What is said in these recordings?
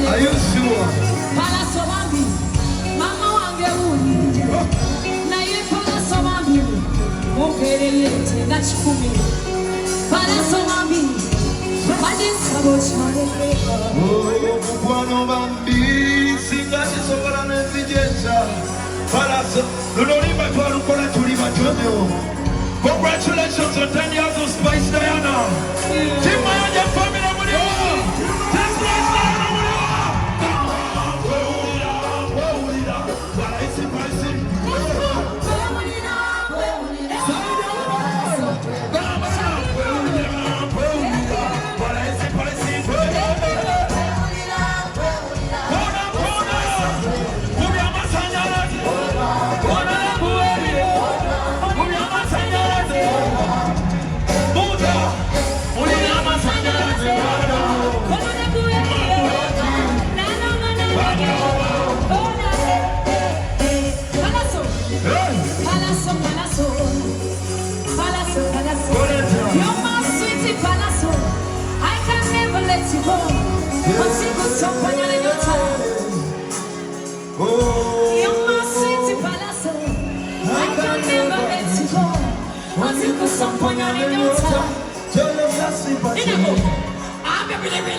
Are you sure? Congratulations on 10 years of Spice Diana. Team Maya family.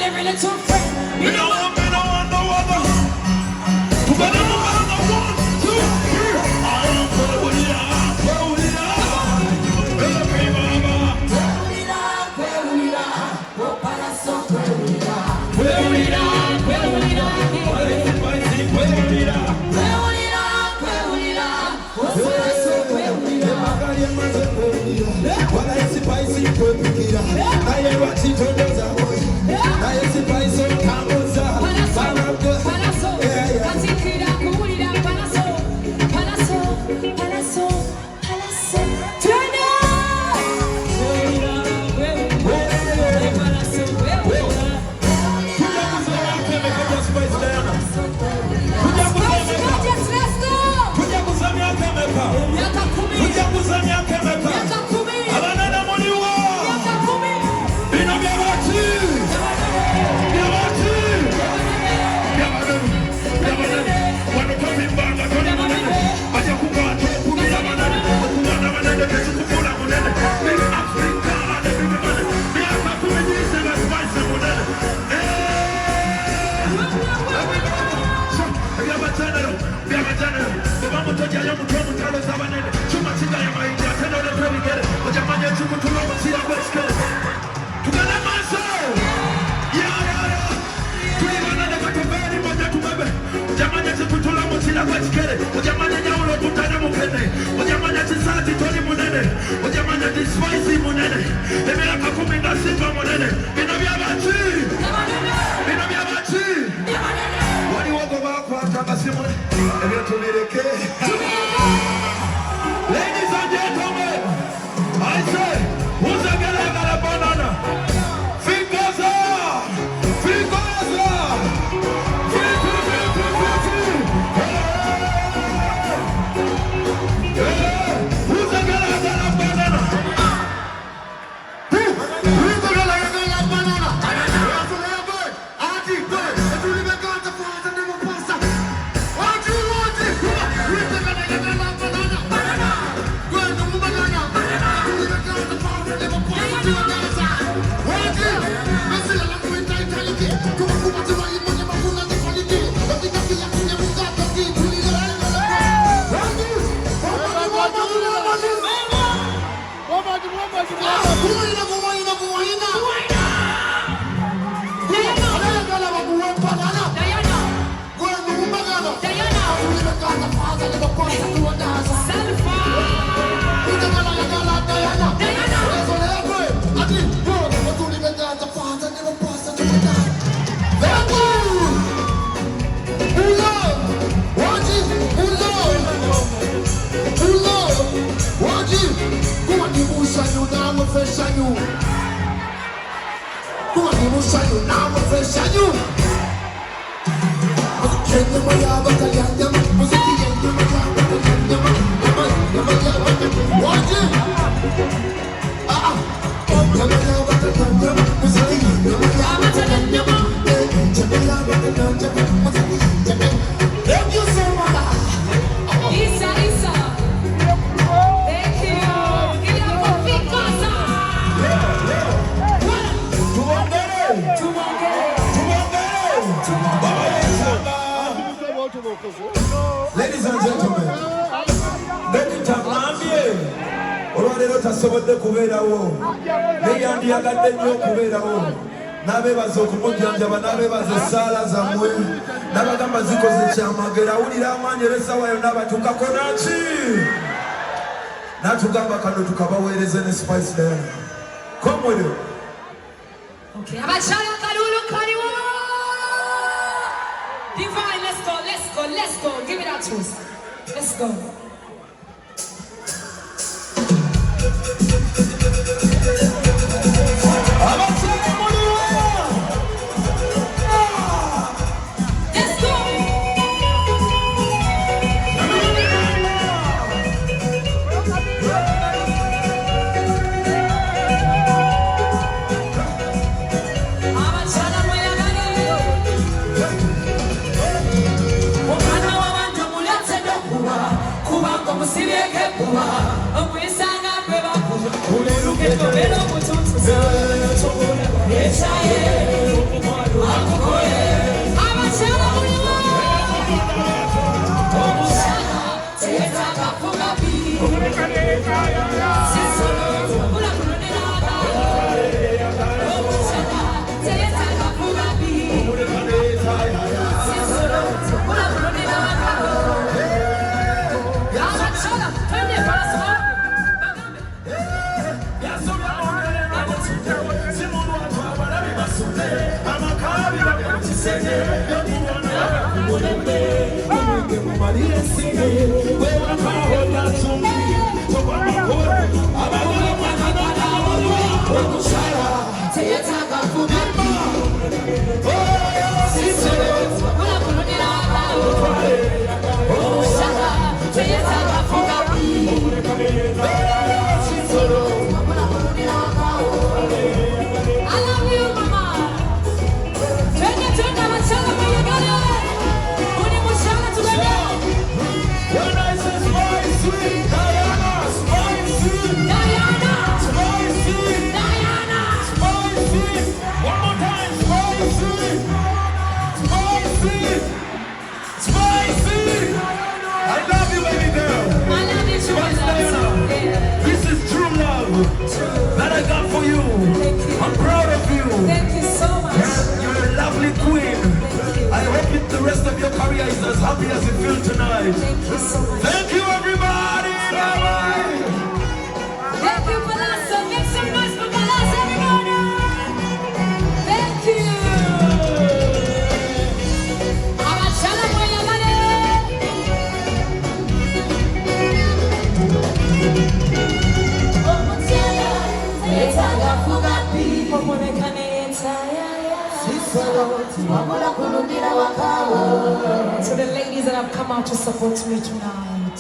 I'm really too afraid. You know what? I don't want no other. But I'm on the 1, 2, 3. I am pulling it up, pulling it up. Baby mama, pull it up, oh palazo, pull it up, pull it up, pull it up, pull it up, pull it up, pull it up, oh palazo, pull it up. Wala isi paisi kupikira, na yewa chitodoza hoi, na isi paisi kamoza, palazo, palazo, katikira kuhurira palazo, palazo, palazo, palazo. Turn up! Ladies and gentlemen, I say, who's a girl that got a banana? Fingers up! Fingers up! Free, free, free, free, free, free! Hey! Hey! Who's a girl that got a banana? Who's a girl that got a banana? Where's the little bird? Auntie, bird! If you leave a gun to fall, then they will pass up. Want you, want it? Who's the girl that got a banana? Diana! you. Money will shine you, now will fresh on you. Kenya maya bakayanya, muziki yenye maya bakayanya, waje. Kenya maya bakayanya, muziki yenye maya bakayanya, Kenya maya bakayanya, muziki yenye. Thank you so much. Isa. Thank you. Give it up for Vicasa. Ladies and gentlemen, olwaleero tasobodde kubeerawo neyandiyagadde nnyo okubeerawo n'abeebaza okumujjanjaba n'abeebaza essaala zammwe n'abagamba zikoze kyamagero awulira amaanyi olw'essaawa yonna abatukako naki n'atugamba kano tukabaweereze ne spice there. Come with it. Okay, abakyala kalulu kaliwo. Divine, let's go. Give it up to us. Let's go. That I got for you. I'm proud of you. Thank you so much. You're a lovely queen. I hope the rest of your career is as happy as you feel tonight. Thank you so much. Thank you, everybody. Bye-bye. Thank you, Palazzo. Make some noise for Palazzo, everybody. Thank you. Abachala moya gane. To the ladies that have come out to support me tonight,